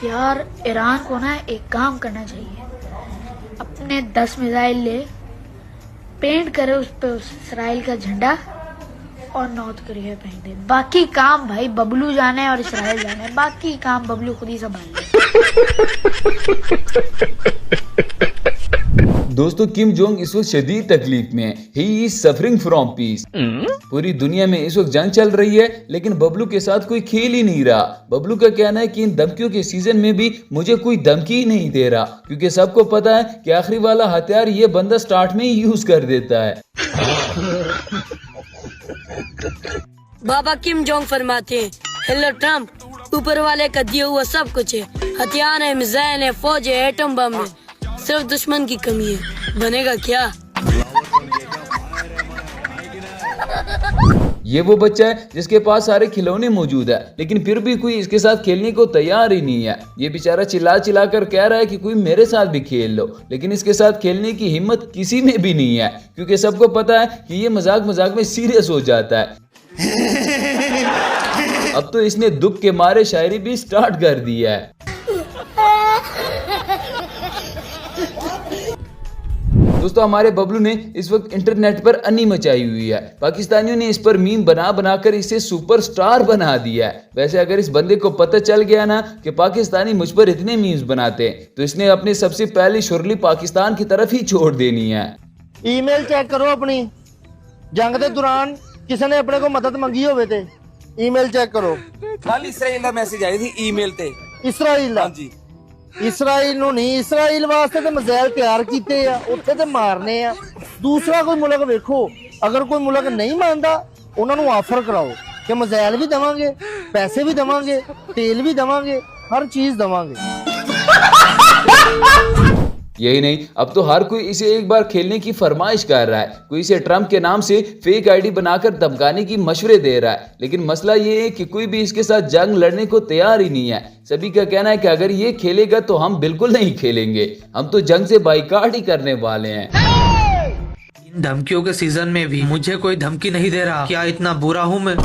यार ईरान को ना एक काम करना चाहिए, अपने 10 मिसाइल ले, पेंट करे उस पे उस इसराइल का झंडा और नॉर्थ कोरिया पेंट दे। बाकी काम भाई बबलू जाने और इसराइल जाने, बाकी काम बबलू खुद ही संभाल ले। दोस्तों, किम जोंग इस वक्त शदीद तकलीफ में है। He is suffering from peace. पूरी दुनिया में इस वक्त जंग चल रही है, लेकिन बबलू के साथ कोई खेल ही नहीं रहा। बबलू का कहना है कि इन धमकियों के सीजन में भी मुझे कोई धमकी ही नहीं दे रहा, क्योंकि सबको पता है कि आखिरी वाला हथियार ये बंदा स्टार्ट में ही यूज कर देता है। बाबा किम जोंग फरमाते हैं, हेलो ट्रम्प, ऊपर वाले का दिया हुआ सब कुछ है, हथियार है, मिसाइल है, फौज है, एटम बम है, सिर्फ दुश्मन की कमी है, बनेगा क्या? ये वो बच्चा है जिसके पास सारे खिलौने मौजूद है, लेकिन फिर भी कोई इसके साथ खेलने को तैयार ही नहीं है। ये बेचारा चिल्ला चिल्ला कर कह रहा है कि कोई मेरे साथ भी खेल लो, लेकिन इसके साथ खेलने की हिम्मत किसी में भी नहीं है, क्योंकि सबको पता है कि ये मजाक मजाक में सीरियस हो जाता है। अब तो इसने दुख के मारे शायरी भी स्टार्ट कर दी है। दोस्तों, हमारे बबलू ने इस वक्त इंटरनेट पर अन्नी मचाई हुई है। पाकिस्तानियों ने इस पर मीम बना बनाकर इसे सुपरस्टार बना दिया है। वैसे अगर इस बंदे को पता चल गया ना कि पाकिस्तानी मुझ पर इतने मीम्स बनाते हैं, तो इसने अपनी सबसे पहली शुरली पाकिस्तान की तरफ ही छोड़ देनी है। ईमेल चेक करो अपनी, जंग के दौरान किसी ने अपने को मदद मंगी होवे ते ईमेल चेक करो। कल इसराइल का मैसेज आई थी ईमेल ते। इसराइल हाँ जी, इसराइल ਨੂੰ ਨਹੀਂ, इसराइल वास्ते तो मिसाइल तैयार ਕੀਤੇ ਆ, ਉੱਥੇ ਤੇ ਮਾਰਨੇ ਆ। दूसरा कोई मुल्क देखो, अगर कोई मुल्क नहीं मानता ਉਹਨਾਂ ਨੂੰ ਆਫਰ कराओ कि मिसाइल भी देवांगे, पैसे भी देवांगे, तेल भी देवांगे, हर चीज देवांगे। यही नहीं, अब तो हर कोई इसे एक बार खेलने की फरमाइश कर रहा है। कोई इसे ट्रम्प के नाम से फेक आईडी बनाकर धमकाने की मशवरे दे रहा है, लेकिन मसला ये है कि कोई भी इसके साथ जंग लड़ने को तैयार ही नहीं है। सभी का कहना है कि अगर ये खेलेगा तो हम बिल्कुल नहीं खेलेंगे, हम तो जंग से बाइकाट ही करने वाले हैं। इन धमकियों के सीजन में भी मुझे कोई धमकी नहीं दे रहा। क्या इतना बुरा हूँ मैं?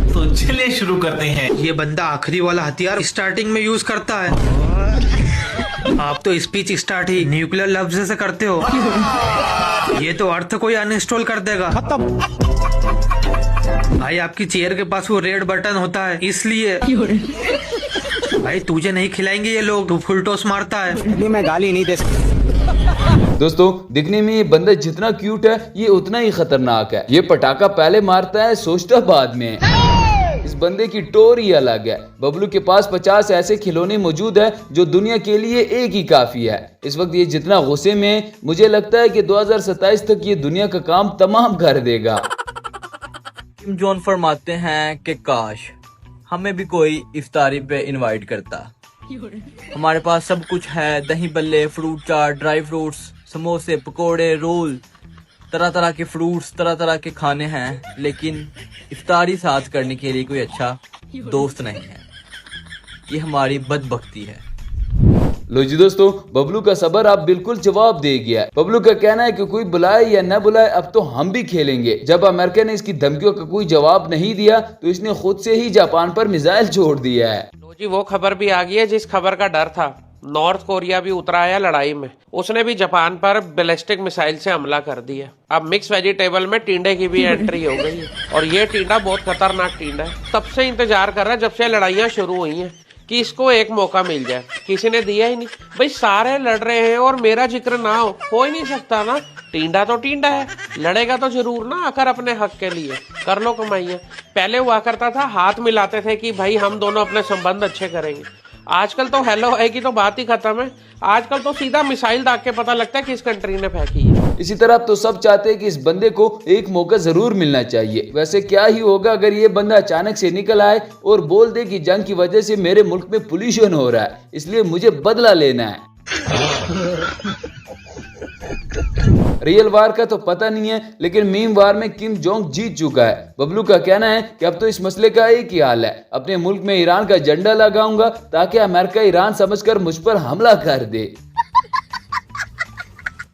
तो चलिए शुरू करते हैं। ये बंदा आखिरी वाला हथियार स्टार्टिंग में यूज करता है। आप तो स्पीच स्टार्ट ही न्यूक्लियर लफ्ज से करते हो। ये तो अर्थ कोई अनइंस्टॉल कर देगा। भाई आपकी चेयर के पास वो रेड बटन होता है, इसलिए भाई तुझे नहीं खिलाएंगे ये लोग, तू फुल टॉस मारता है। मैं गाली नहीं दे सकता। दोस्तों, दिखने में ये बंदा जितना क्यूट है, ये उतना ही खतरनाक है। ये पटाखा पहले मारता है, सोचता बाद में। इस बंदे की टोर ही अलग है। बबलू के पास 50 ऐसे खिलौने मौजूद है जो दुनिया के लिए एक ही काफी है। इस वक्त ये जितना गुस्से में है, मुझे लगता है कि 2027 तक ये दुनिया का काम तमाम कर देगा। किम जोंग फरमाते हैं कि काश हमें भी कोई इफ्तारी पे इनवाइट करता। हमारे पास सब कुछ है, दही बल्ले, फ्रूट चाट, ड्राई फ्रूट्स, समोसे, पकोड़े, रोल, तरह तरह के फ्रूट्स, तरह तरह के खाने हैं, लेकिन इफ्तारी साथ करने के लिए कोई अच्छा दोस्त नहीं है। ये हमारी बदबख्ती है। लो जी दोस्तों, बबलू का सबर आप बिल्कुल जवाब दे गया। बबलू का कहना है कि कोई बुलाए या न बुलाए, अब तो हम भी खेलेंगे। जब अमेरिका ने इसकी धमकियों का कोई जवाब नहीं दिया, तो इसने खुद से ही जापान पर मिसाइल छोड़ दिया है। लो जी, वो खबर भी आ गई है जिस खबर का डर था। नॉर्थ कोरिया भी उतरा है लड़ाई में। उसने भी जापान पर बैलिस्टिक मिसाइल से हमला कर दिया। अब मिक्स वेजिटेबल में टिंडे की भी एंट्री हो गई है, और ये टिंडा बहुत खतरनाक टिंडा है। तब से इंतजार कर रहा है, जब से लड़ाइयाँ शुरू हुई हैं, कि इसको एक मौका मिल जाए। किसी ने दिया ही नहीं। भाई सारे लड़ रहे हैं और मेरा जिक्र ना हो ही नहीं सकता ना। टिंडा तो टिंडा है, लड़ेगा तो जरूर ना आकर अपने हक के लिए। कर लो कमाइयाँ। पहले हुआ करता था, हाथ मिलाते थे कि भाई हम दोनों अपने संबंध अच्छे करेंगे। आजकल तो हेलो है की तो बात ही खत्म है। आजकल तो सीधा मिसाइल दाग के पता लगता है किस कंट्री ने फेंकी है। इसी तरह तो सब चाहते हैं कि इस बंदे को एक मौका जरूर मिलना चाहिए। वैसे क्या ही होगा अगर ये बंदा अचानक से निकल आए और बोल दे कि जंग की वजह से मेरे मुल्क में पोल्यूशन हो रहा है, इसलिए मुझे बदला लेना है। रियल वार का तो पता नहीं है, लेकिन मीम वार में किम जोंग जीत चुका है। बबलू का कहना है कि अब तो इस मसले का एक ही हाल है, अपने मुल्क में ईरान का झंडा लगाऊंगा ताकि अमेरिका ईरान समझकर मुझ पर हमला कर दे।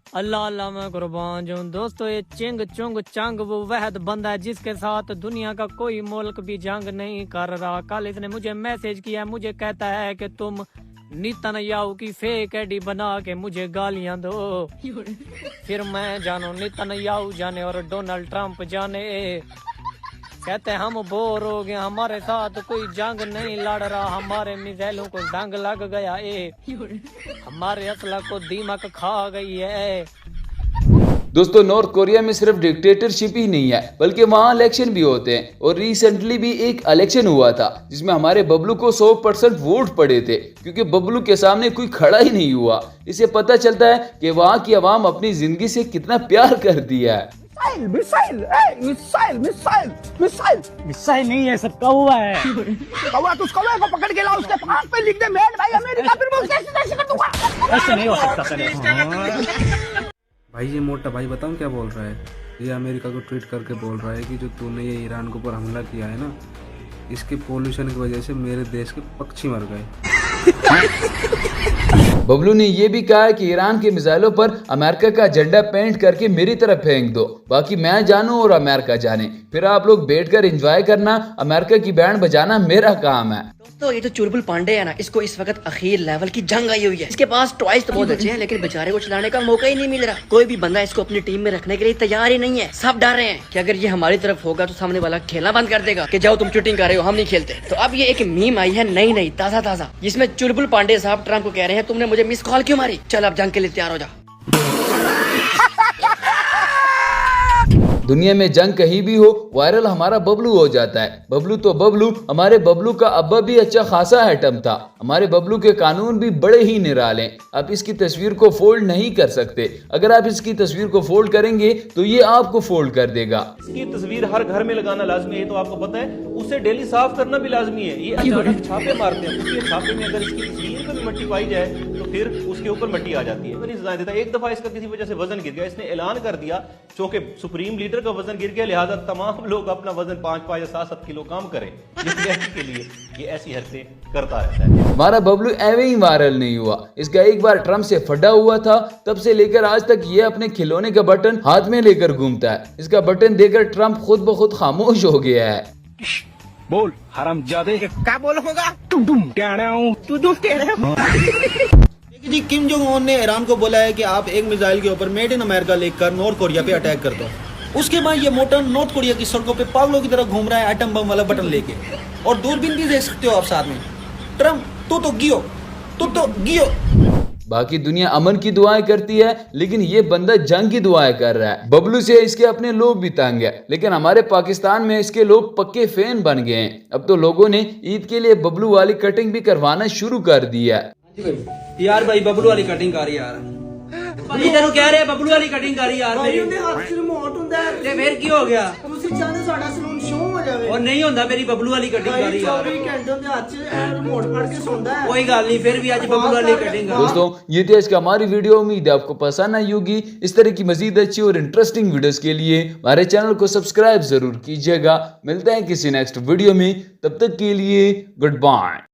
अल्लाह अल्लाह मैं कुर्बान जाऊं। दोस्तों ये चिंग चुंग चंग वो वहद बंदा है जिसके साथ दुनिया का कोई मुल्क भी जंग नहीं कर रहा। कल इसने मुझे मैसेज किया, मुझे कहता है कि तुम नेतन्याहू की फेक आईडी बना के मुझे गालियां दो। फिर मैं जानो नेतन्याहू जाने और डोनाल्ड ट्रंप जाने, कहते हैं हम बोर हो गए, हमारे साथ कोई जंग नहीं लड़ रहा, हमारे मिसाइलों को जंग लग गया हमारे असला को दीमक खा गई है। दोस्तों नॉर्थ कोरिया में सिर्फ डिक्टेटरशिप ही नहीं है बल्कि वहाँ इलेक्शन भी होते हैं और रिसेंटली भी एक इलेक्शन हुआ था जिसमें हमारे बबलू को 100% वोट पड़े थे क्योंकि बबलू के सामने कोई खड़ा ही नहीं हुआ। इससे पता चलता है कि वहाँ की आवाम अपनी जिंदगी से कितना प्यार करती है। मिसाइल मिसाइल मिसाइल मिसाइल नहीं है, सब कौवा है। कौवा तो उस कौवे को पकड़ के लाओ, उसके पास पे लिख दे मेड भाई अमेरिका, फिर मैं उसके ऐसे कर दूंगा। ऐसे नहीं हो सकता। भाई ये मोटा भाई बताऊं क्या बोल रहा है, ये अमेरिका को ट्वीट करके बोल रहा है कि जो तूने ये ईरान के ऊपर हमला किया है ना, इसके पोल्यूशन की वजह से मेरे देश के पक्षी मर गए। बबलू ने यह भी कहा है कि ईरान के मिसाइलों पर अमेरिका का झंडा पेंट करके मेरी तरफ फेंक दो, बाकी मैं जानूं और अमेरिका जाने, फिर आप लोग बैठकर एंजॉय करना, अमेरिका की बैंड बजाना मेरा काम है। दोस्तों ये तो चुलबुल पांडे है ना, इसको इस वक्त अखीर लेवल की जंग आई हुई है। इसके पास टॉयज तो बहुत अच्छे हैं लेकिन बेचारे को चलाने का मौका ही नहीं मिल रहा। कोई भी बंदा इसको अपनी टीम में रखने के लिए तैयार ही नहीं है। सब डर रहे हैं कि अगर ये हमारी तरफ होगा तो सामने वाला खेलना बंद कर देगा कि जाओ तुम चीटिंग कर रहे हो, हम नहीं खेलते। तो अब ये एक मीम आई है नई नई ताजा ताजा, जिसमें चुलबुल पांडे साहब ट्रम्प को कह रहे हैं तुमने मुझे मिस कॉल क्यों मारी, चल अब जंग के लिए तैयार हो जा। दुनिया में जंग कहीं भी हो वायरल हमारा बबलू हो जाता है। बबलू तो बबलू, हमारे बबलू का अब्बा भी अच्छा खासा आइटम था। हमारे बबलू के कानून भी बड़े ही निराले। आप इसकी तस्वीर को फोल्ड नहीं कर सकते, अगर आप इसकी तस्वीर को फोल्ड करेंगे तो ये आपको फोल्ड कर देगा। इसकी तस्वीर हर घर में लगाना लाजमी है, तो आपको पता है, उसे डेली साफ करना भी लाजमी है। ये अचानक छापे मारते हैं, उसके छापे में अगर इसकी तस्वीर पर मट्टी पाई जाए तो फिर उसके ऊपर मट्टी आ जाती है। सजाएं देता है। एक दफा इसका किसी वजह से वजन गिर गया, इसने ऐलान कर दिया चूंकि सुप्रीम लीडर का वजन गिर गया लिहाजा तमाम लोग अपना वजन 5-5 या 7-7 किलो कम करें। के लिए ये ऐसी हरकतें करता रहता है। हमारा बबलू एवे ही वायरल नहीं हुआ, इसका एक बार ट्रम्प से फटा हुआ था, तब से लेकर आज तक ये अपने खिलौने का बटन हाथ में लेकर घूमता है। इसका बटन देकर ट्रम्प खुद ब खुद खामोश हो गया है। बोल हरामजादे क्या बोल होगा, तुम कहना हूं तू जी किम जोंग उन ने ईरान को बोला है कि आप एक मिसाइल के ऊपर मेड इन अमेरिका लिखकर नॉर्थ कोरिया पे अटैक कर दो। उसके बाद ये मोटा नॉर्थ कोरिया की सड़कों पे पागलों की तरह घूम रहा है एटम बम वाला बटन लेके, और दूरबीन भी देख सकते हो आप साथ में। ट्रम्प तू तो गियो। बाकी दुनिया अमन की दुआएं करती है लेकिन ये बंदा जंग की दुआएं कर रहा है। बबलू से इसके अपने लोग भी तंग है, लेकिन हमारे पाकिस्तान में इसके लोग पक्के फैन बन गए हैं। अब तो लोगों ने ईद के लिए बबलू वाली कटिंग भी करवाना शुरू कर दिया है। यार भाई बबलू वाली कटिंग कर यार, तेन कह रहे बबलू वाली कटिंग कर यार, ते फिर की हो गया, और नहीं होता मेरी बबलू वाली कटिंग कर यार, कोई गल नहीं, फिर भी आज बबलू वाली कटिंग। दोस्तों ये थी आज का हमारी वीडियो, उम्मीद है आपको पसंद आई होगी। इस तरह की मजीद अच्छी और इंटरेस्टिंग वीडियोस के लिए हमारे चैनल को सब्सक्राइब जरूर कीजिएगा। मिलते हैं किसी नेक्स्ट वीडियो में, तब तक के लिए गुड बाय।